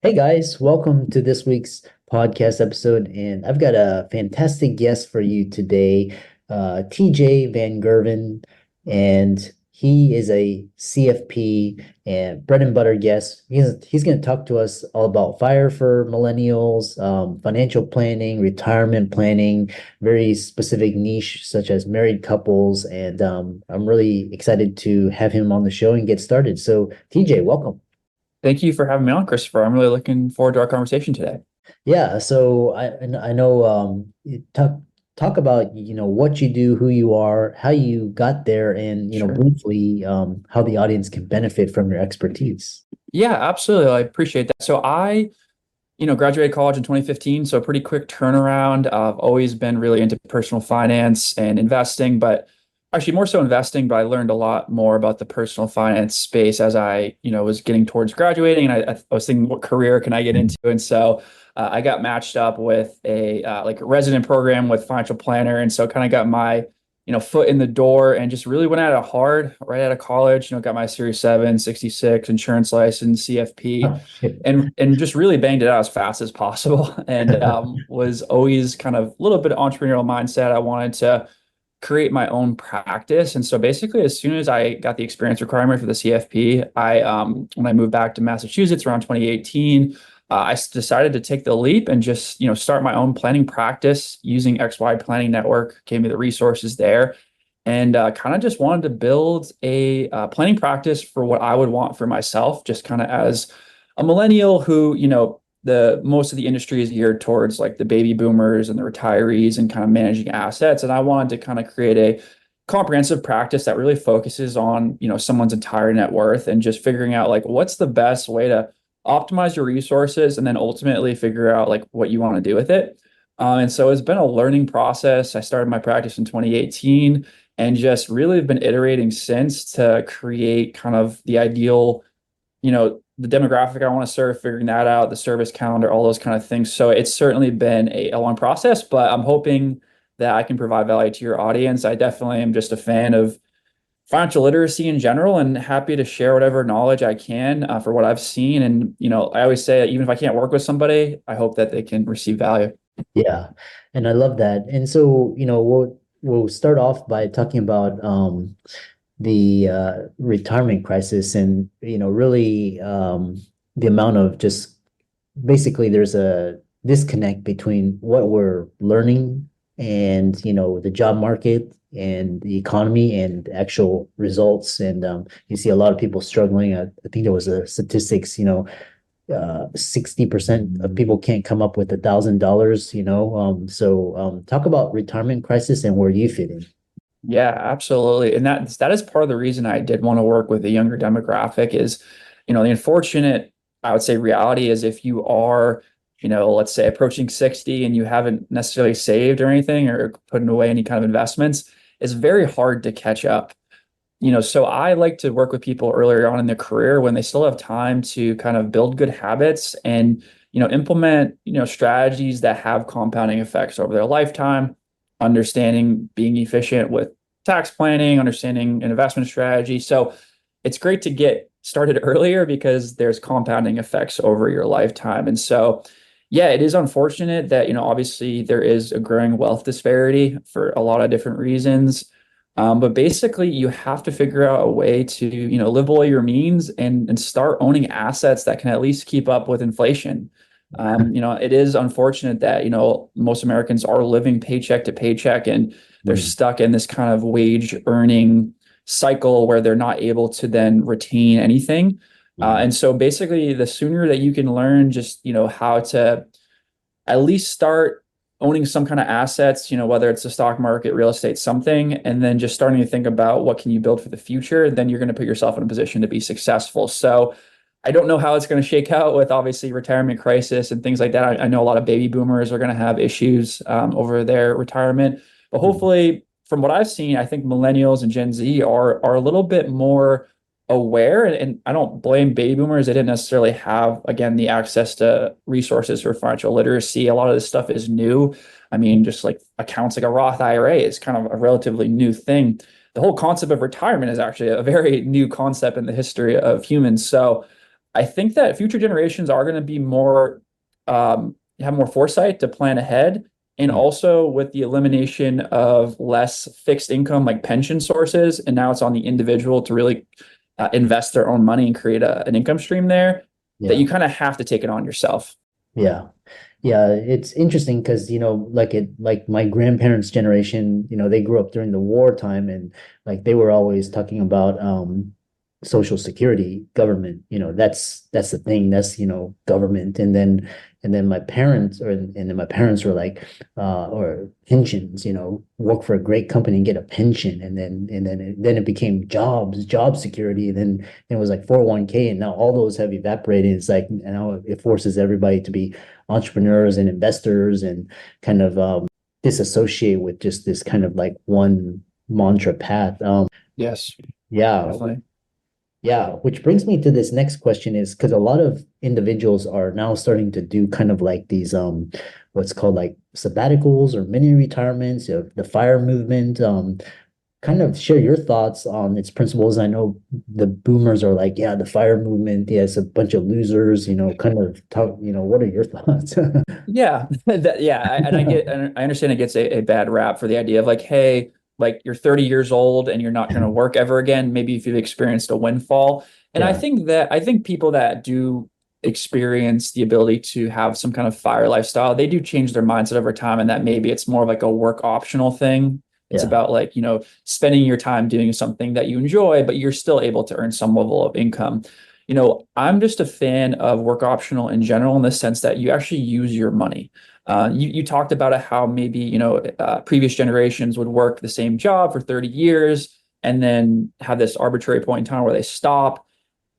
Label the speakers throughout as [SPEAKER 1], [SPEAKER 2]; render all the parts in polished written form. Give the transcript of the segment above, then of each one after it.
[SPEAKER 1] Hey guys, welcome to this week's podcast episode. And I've got a fantastic guest for you today, TJ Van Gerven. And he is a CFP and bread and butter guest. He's going to talk to us all about FIRE for millennials, financial planning, retirement planning, very specific niche such as married couples. And I'm really excited to have him on the show and get started. So, TJ, welcome.
[SPEAKER 2] Thank you for having me on, Christopher. I'm really looking forward to our conversation today.
[SPEAKER 1] Yeah, so I know you talk about what you do, who you are, how you got there, and
[SPEAKER 2] Sure.
[SPEAKER 1] briefly how the audience can benefit from your expertise.
[SPEAKER 2] Yeah, absolutely. I appreciate that. So I graduated college in 2015, so a pretty quick turnaround. I've always been really into personal finance and investing, but actually more so investing, but I learned a lot more about the personal finance space as I was getting towards graduating, and I was thinking, what career can I get into? And so I got matched up with a like a resident program with financial planner, and so kind of got my foot in the door and just really went at it hard right out of college. Got my Series 7, 66 insurance license, CFP,
[SPEAKER 1] Oh, shit.
[SPEAKER 2] and just really banged it out as fast as possible. And was always kind of a little bit of entrepreneurial mindset. I wanted to create my own practice. And so basically, as soon as I got the experience requirement for the CFP, I when I moved back to Massachusetts around 2018, decided to take the leap and just start my own planning practice using XY Planning Network. Gave me the resources there, and kind of just wanted to build a planning practice for what I would want for myself, just kind of as a millennial who the most of the industry is geared towards like the baby boomers and the retirees and kind of managing assets. And I wanted to kind of create a comprehensive practice that really focuses on someone's entire net worth and just figuring out like what's the best way to optimize your resources and then ultimately figure out like what you want to do with it. And so it's been a learning process. I started my practice in 2018 and just really have been iterating since to create kind of the ideal the demographic I want to serve, figuring that out, the service calendar, all those kind of things. So it's certainly been a long process, but I'm hoping that I can provide value to your audience. I definitely am just a fan of financial literacy in general and happy to share whatever knowledge I can for what I've seen. And I always say, even if I can't work with somebody, I hope that they can receive value.
[SPEAKER 1] Yeah, and I love that. And so, we'll start off by talking about the retirement crisis and really the amount of just basically there's a disconnect between what we're learning and the job market and the economy and actual results. And you see a lot of people struggling. I think there was a statistics, 60% of people can't come up with $1,000, so talk about retirement crisis and where you fit in.
[SPEAKER 2] Yeah, absolutely. And that is part of the reason I did want to work with the younger demographic is the unfortunate, I would say, reality is if you are let's say approaching 60 and you haven't necessarily saved or anything or putting away any kind of investments, it's very hard to catch up. So I like to work with people earlier on in their career when they still have time to kind of build good habits and implement strategies that have compounding effects over their lifetime, understanding being efficient with tax planning, understanding an investment strategy. So it's great to get started earlier because there's compounding effects over your lifetime. And so, yeah, it is unfortunate that obviously there is a growing wealth disparity for a lot of different reasons. But basically, you have to figure out a way to live below your means and start owning assets that can at least keep up with inflation. It is unfortunate that most Americans are living paycheck to paycheck and they're
[SPEAKER 1] Mm.
[SPEAKER 2] stuck in this kind of wage earning cycle where they're not able to then retain anything.
[SPEAKER 1] Yeah.
[SPEAKER 2] And so basically, the sooner that you can learn just how to at least start owning some kind of assets whether it's the stock market, real estate, something, and then just starting to think about what can you build for the future, then you're going to put yourself in a position to be successful. So I don't know how it's going to shake out with obviously retirement crisis and things like that. I know a lot of baby boomers are going to have issues over their retirement, but
[SPEAKER 1] Mm.
[SPEAKER 2] hopefully, from what I've seen, I think millennials and Gen Z are a little bit more aware, and I don't blame baby boomers. They didn't necessarily have, again, the access to resources for financial literacy. A lot of this stuff is new. I mean, just like accounts like a Roth IRA is kind of a relatively new thing. The whole concept of retirement is actually a very new concept in the history of humans. So I think that future generations are going to be more, have more foresight to plan ahead. And
[SPEAKER 1] Mm.
[SPEAKER 2] also with the elimination of less fixed income like pension sources, and now it's on the individual to really invest their own money and create an income stream there, that
[SPEAKER 1] Yeah.
[SPEAKER 2] you kind of have to take it on yourself.
[SPEAKER 1] Yeah. Yeah, it's interesting because, like my grandparents' generation, they grew up during the wartime and like they were always talking about social security, government, that's the thing, that's, government. And then my parents were like or pensions, work for a great company and get a pension. And then it became job security, and then it was like 401k, and now all those have evaporated. It's like now it forces everybody to be entrepreneurs and investors and kind of disassociate with just this kind of like one mantra path.
[SPEAKER 2] Yes,
[SPEAKER 1] Yeah,
[SPEAKER 2] definitely.
[SPEAKER 1] yeah, which brings me to this next question is because a lot of individuals are now starting to do kind of like these what's called like sabbaticals or mini retirements, the FIRE movement. Kind of share your thoughts on its principles. I know the boomers are like, yeah, the FIRE movement, yeah, it's a bunch of losers, kind of talk, what are your thoughts?
[SPEAKER 2] Yeah, and I understand it gets a bad rap for the idea of like, hey, like you're 30 years old and you're not going to work ever again. Maybe if you've experienced a windfall. And
[SPEAKER 1] Yeah.
[SPEAKER 2] I think people that do experience the ability to have some kind of fire lifestyle, they do change their mindset over time, and that maybe it's more of like a work optional thing. It's
[SPEAKER 1] Yeah.
[SPEAKER 2] about like, spending your time doing something that you enjoy, but you're still able to earn some level of income. I'm just a fan of work optional in general in the sense that you actually use your money. You talked about it, how maybe, previous generations would work the same job for 30 years and then have this arbitrary point in time where they stop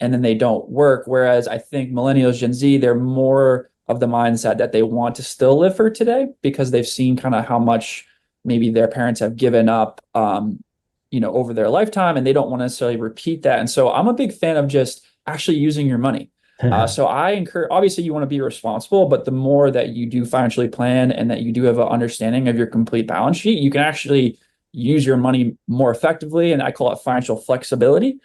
[SPEAKER 2] and then they don't work. Whereas I think millennials, Gen Z, they're more of the mindset that they want to still live for today because they've seen kind of how much maybe their parents have given up, over their lifetime, and they don't want to necessarily repeat that. And so I'm a big fan of just actually using your money. So I encourage, obviously, you want to be responsible, but the more that you do financially plan and that you do have an understanding of your complete balance sheet, you can actually use your money more effectively. And I call it financial flexibility.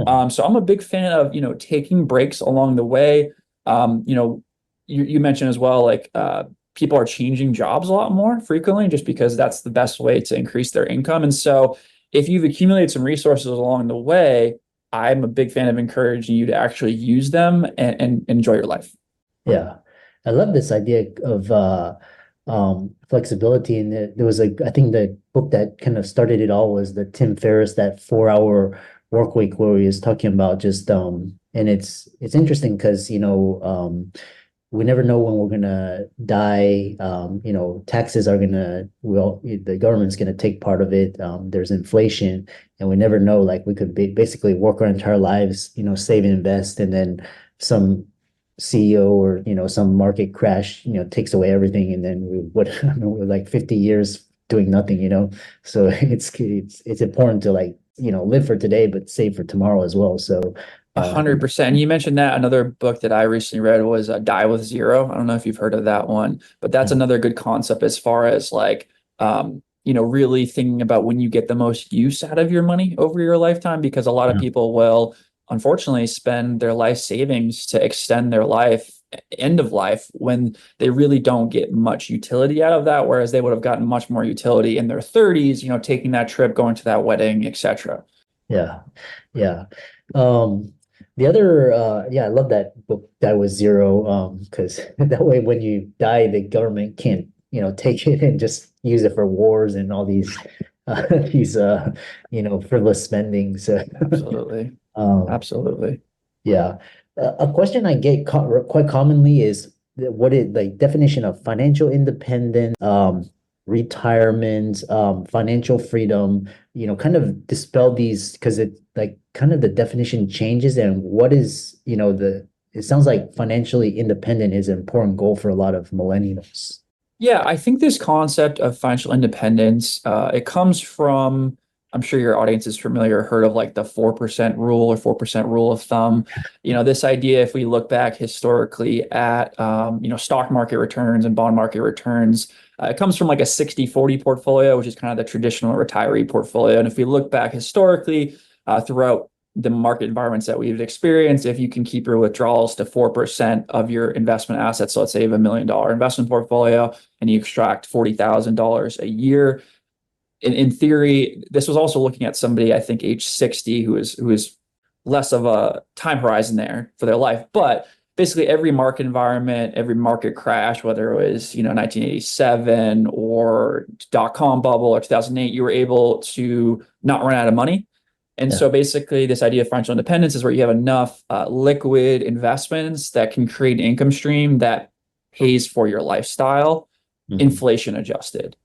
[SPEAKER 2] So I'm a big fan of, taking breaks along the way. You mentioned as well, like people are changing jobs a lot more frequently just because that's the best way to increase their income. And so if you've accumulated some resources along the way, I'm a big fan of encouraging you to actually use them and enjoy your life.
[SPEAKER 1] Yeah. I love this idea of flexibility. And there was I think the book that kind of started it all was the Tim Ferriss, that 4 hour work week, where he is talking about just and it's interesting because we never know when we're gonna die. Taxes are the government's gonna take part of it. There's inflation, and we never know. Like we could basically work our entire lives, save and invest, and then some CEO or some market crash, takes away everything, and then we're like 50 years doing nothing. So it's important to like live for today, but save for tomorrow as well. So.
[SPEAKER 2] A hundred percent. And you mentioned that another book that I recently read was Die with Zero. I don't know if you've heard of that one, but that's another good concept as far as like, really thinking about when you get the most use out of your money over your lifetime, because a lot of
[SPEAKER 1] Yeah.
[SPEAKER 2] people will unfortunately spend their life savings to extend their life, end of life, when they really don't get much utility out of that, whereas they would have gotten much more utility in their 30s, taking that trip, going to that wedding, etc.
[SPEAKER 1] Yeah. Yeah. Um, the other, yeah, I love that book, Die with Zero, because that way when you die, the government can't, take it and just use it for wars and all these, these, frivolous spending. So,
[SPEAKER 2] Absolutely.
[SPEAKER 1] um,
[SPEAKER 2] Absolutely.
[SPEAKER 1] yeah. A question I get quite commonly is what is like definition of financial independence, retirement, financial freedom, kind of dispel these because it like kind of the definition changes, and what is, it sounds like financially independent is an important goal for a lot of millennials.
[SPEAKER 2] Yeah, I think this concept of financial independence, it comes from, I'm sure your audience is familiar, heard of like the 4% rule or 4% rule of thumb. This idea, if we look back historically at, stock market returns and bond market returns, it comes from like a 60-40 portfolio, which is kind of the traditional retiree portfolio. And if we look back historically, throughout the market environments that we've experienced, if you can keep your withdrawals to 4% of your investment assets, so let's say you have $1 million investment portfolio and you extract $40,000 a year, in theory, this was also looking at somebody, I think, age 60, who is less of a time horizon there for their life. But basically every market environment, every market crash, whether it was, 1987 or dot-com bubble or 2008, you were able to not run out of money. And
[SPEAKER 1] Yeah.
[SPEAKER 2] so basically this idea of financial independence is where you have enough liquid investments that can create an income stream that pays for your lifestyle,
[SPEAKER 1] Hmm.
[SPEAKER 2] inflation adjusted.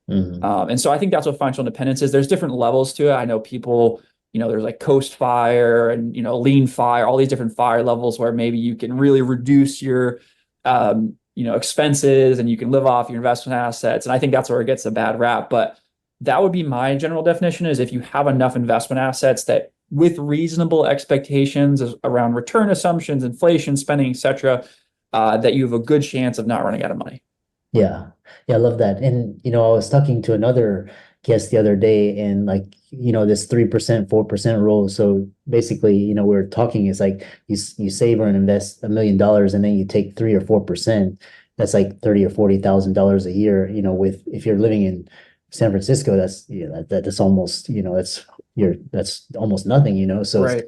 [SPEAKER 1] Hmm.
[SPEAKER 2] And so I think that's what financial independence is. There's different levels to it. I know people, there's like Coast Fire and, Lean Fire, all these different fire levels where maybe you can really reduce your, expenses and you can live off your investment assets. And I think that's where it gets a bad rap. But that would be my general definition, is if you have enough investment assets that with reasonable expectations around return assumptions, inflation, spending, et cetera, that you have a good chance of not running out of money.
[SPEAKER 1] Yeah. Yeah, I love that. And I was talking to another guest the other day, and like, this 3%, 4% rule. So basically, we're talking, it's like you save or invest $1 million and then you take 3 or 4%. That's like 30 or $40,000 a year, with if you're living in San Francisco, that's that's almost, that's almost nothing, So it's
[SPEAKER 2] Right.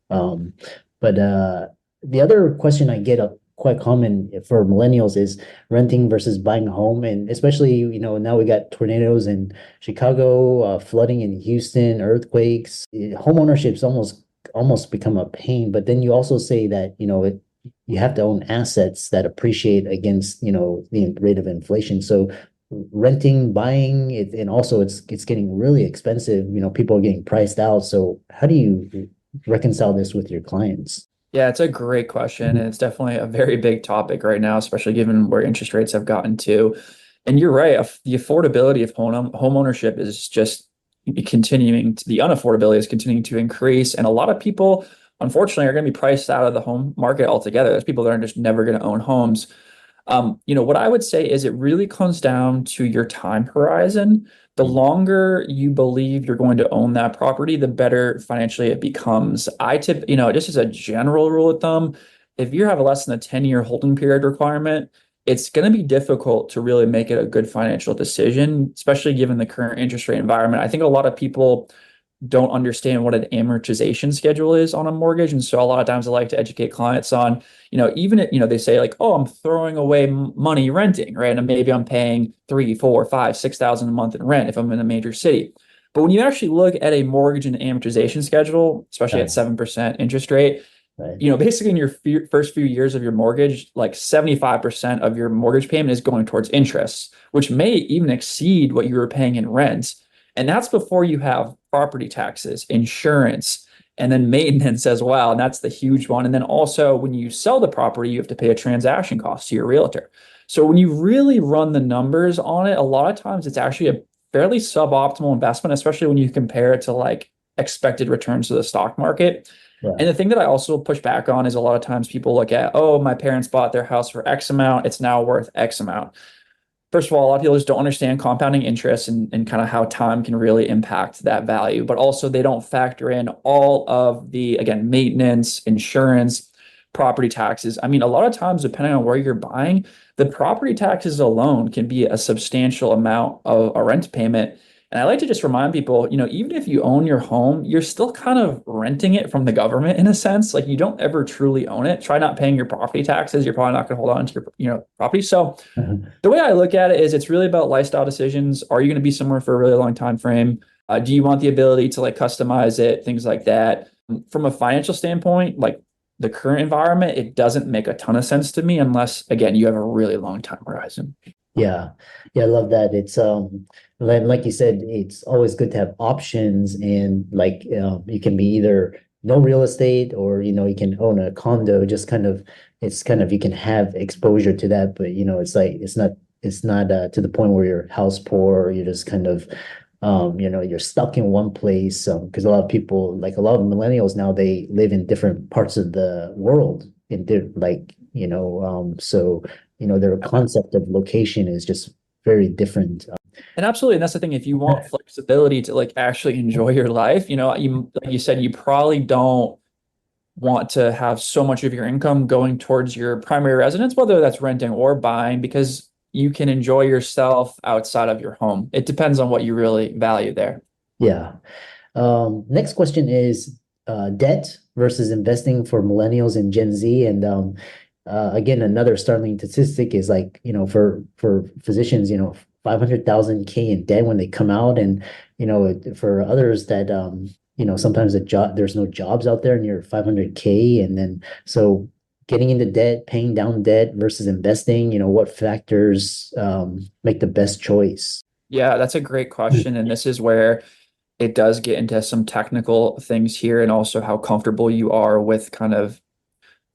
[SPEAKER 1] um, but the other question I get quite common for millennials is renting versus buying a home, and especially now we got tornadoes in Chicago, flooding in Houston, earthquakes. Home ownership's almost become a pain. But then you also say that you have to own assets that appreciate against the rate of inflation. So renting, buying it, and also it's getting really expensive. People are getting priced out. So how do you reconcile this with your clients?
[SPEAKER 2] Yeah, it's a great question. And it's definitely a very big topic right now, especially given where interest rates have gotten to. And you're right, the affordability of home ownership is just continuing the unaffordability is continuing to increase. And a lot of people, unfortunately, are going to be priced out of the home market altogether. There's people that are just never going to own homes. What I would say is it really comes down to your time horizon. The longer you believe you're going to own that property, the better financially it becomes. Just as a general rule of thumb, if you have less than a 10-year holding period requirement, it's going to be difficult to really make it a good financial decision, especially given the current interest rate environment. I think a lot of people don't understand what an amortization schedule is on a mortgage. And so a lot of times I like to educate clients on, even if, they say like, oh, I'm throwing away money renting, right? And maybe I'm paying 3, 4, 5, 6,000 a month in rent if I'm in a major city. But when you actually look at a mortgage and amortization schedule, especially at 7% interest rate,
[SPEAKER 1] Right.
[SPEAKER 2] basically in your first few years of your mortgage, like 75% of your mortgage payment is going towards interest, which may even exceed what you were paying in rent. And that's before you have property taxes, insurance, and then maintenance as well. And that's the huge one. And then also when you sell the property, you have to pay a transaction cost to your realtor. So when you really run the numbers on it, a lot of times it's actually a fairly suboptimal investment, especially when you compare it to like expected returns to the stock market.
[SPEAKER 1] Yeah.
[SPEAKER 2] And the thing that I also push back on is a lot of times people look at, oh, my parents bought their house for X amount, it's now worth X amount. First of all, a lot of people just don't understand compounding interest and kind of how time can really impact that value. But also they don't factor in all of the, again, maintenance, insurance, property taxes. I mean, a lot of times, depending on where you're buying, the property taxes alone can be a substantial amount of a rent payment. And I like to just remind people, even if you own your home, you're still kind of renting it from the government in a sense. Like you don't ever truly own it. Try not paying your property taxes. You're probably not going to hold on to your, property. So
[SPEAKER 1] Mhm.
[SPEAKER 2] the way I look at it is it's really about lifestyle decisions. Are you going to be somewhere for a really long time frame? Do you want the ability to like customize it, things like that? From a financial standpoint, like the current environment, it doesn't make a ton of sense to me unless, again, you have a really long time horizon.
[SPEAKER 1] Yeah. Yeah, I love that. It's like you said, it's always good to have options, and like you can be either no real estate, or you can own a condo. Just kind of it's kind of you can have exposure to that, but it's like it's not to the point where you're house poor, or you're just kind of you're stuck in one place, because a lot of people, like a lot of millennials now, they live in different parts of the world, in like so their concept of location is just very different.
[SPEAKER 2] And absolutely, and that's the thing. If you want flexibility to like actually enjoy your life, you like you said, you probably don't want to have so much of your income going towards your primary residence, whether that's renting or buying, because you can enjoy yourself outside of your home. It depends on what you really value there.
[SPEAKER 1] Yeah. Next question is debt versus investing for millennials and Gen Z. And again, another startling statistic is like, for physicians, 500,000 K in debt when they come out. And, for others that, sometimes there's no jobs out there and you're 500K. And then, so getting into debt, paying down debt versus investing, what factors make the best choice?
[SPEAKER 2] Yeah, that's a great question. And this is where it does get into some technical things here and also how comfortable you are with kind of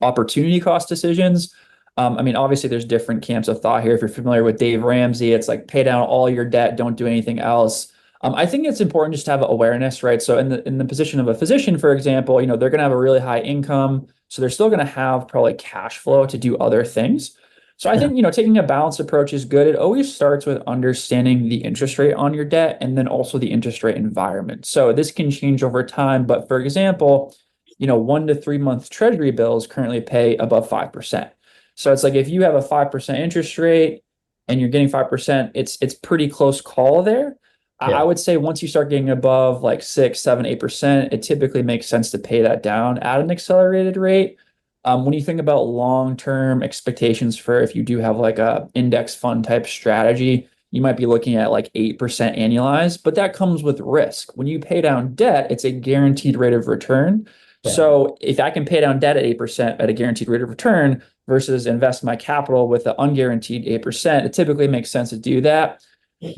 [SPEAKER 2] opportunity cost decisions. I mean, obviously, there's different camps of thought here. If you're familiar with Dave Ramsey, it's like pay down all your debt, don't do anything else. I think it's important just to have awareness, right? So in the position of a physician, for example, they're going to have a really high income, so they're still going to have probably cash flow to do other things. So I
[SPEAKER 1] Yeah.
[SPEAKER 2] think, taking a balanced approach is good. It always starts with understanding the interest rate on your debt and then also the interest rate environment. So this can change over time, but for example, 1 to 3 month treasury bills currently pay above 5%. So it's like if you have a 5% interest rate and you're getting 5%, it's pretty close call there. I
[SPEAKER 1] Yeah.
[SPEAKER 2] would say once you start getting above like 6, 7, 8%, it typically makes sense to pay that down at an accelerated rate. When you think about long-term expectations for if you do have like a index fund type strategy, you might be looking at like 8% annualized, but that comes with risk. When you pay down debt, it's a guaranteed rate of return.
[SPEAKER 1] Yeah.
[SPEAKER 2] So if I can pay down debt at 8% at a guaranteed rate of return versus invest my capital with an unguaranteed 8%, it typically makes sense to do that.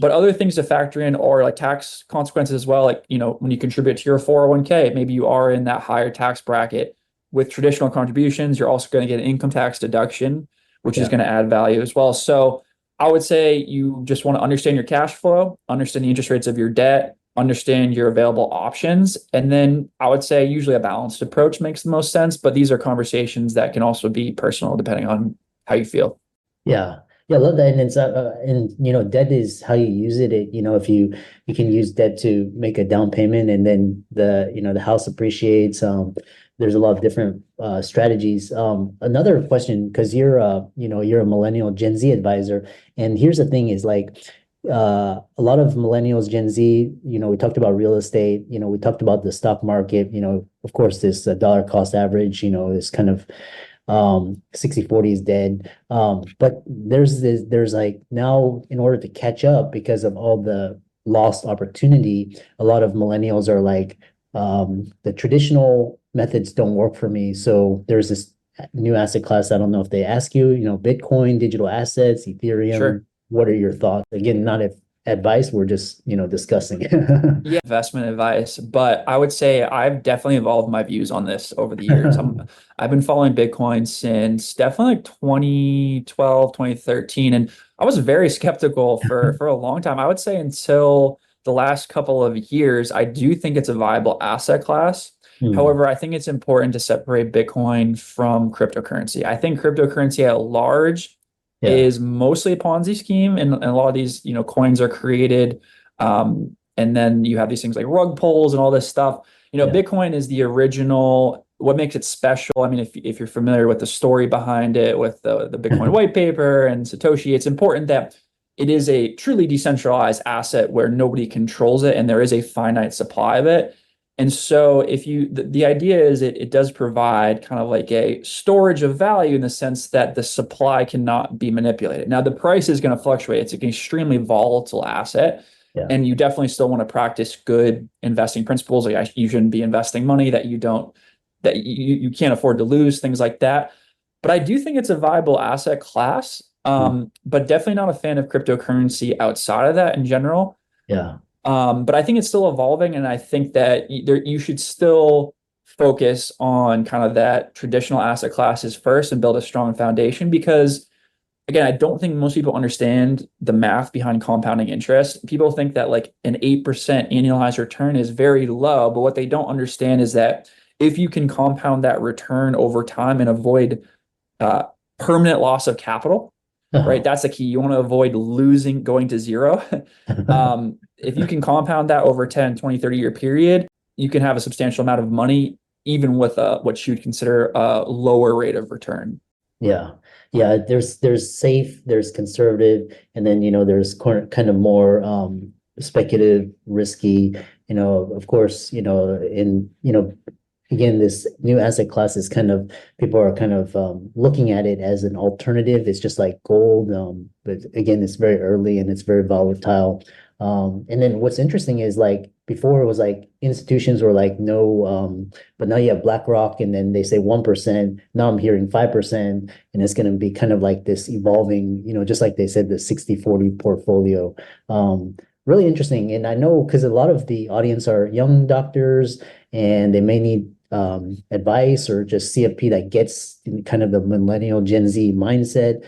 [SPEAKER 2] But other things to factor in are like tax consequences as well. Like, when you contribute to your 401k, maybe you are in that higher tax bracket. With traditional contributions, you're also going to get an income tax deduction, which is
[SPEAKER 1] Yeah.
[SPEAKER 2] going to add value as well. So I would say you just want to understand your cash flow, understand the interest rates of your debt, understand your available options. And then I would say usually a balanced approach makes the most sense. But these are conversations that can also be personal depending on how you feel.
[SPEAKER 1] Yeah. Yeah, I love that. And debt is how you use it. If you can use debt to make a down payment and then the house appreciates. There's a lot of different strategies. Another question, because you're a millennial Gen Z advisor, and here's the thing is like a lot of millennials, Gen Z, we talked about real estate, we talked about the stock market, of course, this dollar cost average, is kind of 60/40 is dead. But there's like now in order to catch up because of all the lost opportunity, a lot of millennials are like, the traditional methods don't work for me. So there's this new asset class. I don't know if they ask you, Bitcoin, digital assets, Ethereum.
[SPEAKER 2] Sure.
[SPEAKER 1] What are your thoughts? Again, not if advice, we're just, discussing.
[SPEAKER 2] Yeah, investment advice, but I would say I've definitely evolved my views on this over the years. I've been following Bitcoin since definitely like 2012, 2013, and I was very skeptical for a long time. I would say until the last couple of years, I do think it's a viable asset class.
[SPEAKER 1] Hmm.
[SPEAKER 2] However, I think it's important to separate Bitcoin from cryptocurrency. I think cryptocurrency at large
[SPEAKER 1] Yeah.
[SPEAKER 2] is mostly a Ponzi scheme, and a lot of these, coins are created. And then you have these things like rug pulls and all this stuff.
[SPEAKER 1] Yeah.
[SPEAKER 2] Bitcoin is the original. What makes it special? I mean, if you're familiar with the story behind it, with the Bitcoin white paper and Satoshi, it's important that it is a truly decentralized asset where nobody controls it and there is a finite supply of it. And so the idea is it does provide kind of like a storage of value in the sense that the supply cannot be manipulated. Now, the price is going to fluctuate. It's an extremely volatile asset.
[SPEAKER 1] Yeah.
[SPEAKER 2] And you definitely still want to practice good investing principles. Like you shouldn't be investing money that you can't afford to lose, things like that. But I do think it's a viable asset class.
[SPEAKER 1] Hmm.
[SPEAKER 2] But definitely not a fan of cryptocurrency outside of that in general.
[SPEAKER 1] Yeah.
[SPEAKER 2] But I think it's still evolving, and I think that you should still focus on kind of that traditional asset classes first and build a strong foundation because again, I don't think most people understand the math behind compounding interest. People think that like an 8% annualized return is very low, but what they don't understand is that if you can compound that return over time and avoid uh, permanent loss of capital, right?
[SPEAKER 1] Uh-huh.
[SPEAKER 2] That's the key. You want to avoid losing, going to zero. If you can compound that over 10, 20, 30-year period, you can have a substantial amount of money, even with what you'd consider a lower rate of return.
[SPEAKER 1] Yeah. Yeah, there's safe, there's conservative, and then there's kind of more speculative, risky, of course, in again, this new asset class is kind of people are kind of looking at it as an alternative. It's just like gold, but again, it's very early and it's very volatile. And then what's interesting is like before it was like institutions were like no, but now you have BlackRock, and then they say 1%. Now I'm hearing 5%, and it's going to be kind of like this evolving, just like they said, the 60/40 portfolio. Really interesting. And I know because a lot of the audience are young doctors and they may need advice or just CFP that gets in kind of the millennial Gen Z mindset,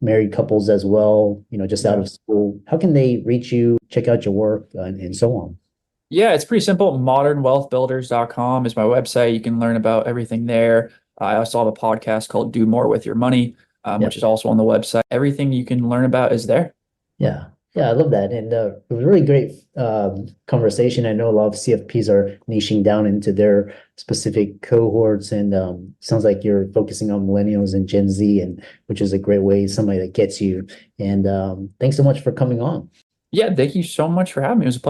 [SPEAKER 1] married couples as well, just out
[SPEAKER 2] Yeah.
[SPEAKER 1] of school. How can they reach you, check out your work, and so on?
[SPEAKER 2] Yeah, it's pretty simple. Modernwealthbuilders.com is my website. You can learn about everything there. I also have a podcast called Do More with Your Money,
[SPEAKER 1] Yeah.
[SPEAKER 2] which is also on the website. Everything you can learn about is there.
[SPEAKER 1] Yeah. Yeah, I love that. And it was a really great conversation. I know a lot of CFPs are niching down into their specific cohorts, and sounds like you're focusing on millennials and Gen Z, and which is a great way, somebody that gets you. And thanks so much for coming on.
[SPEAKER 2] Yeah, thank you so much for having me. It was a pleasure.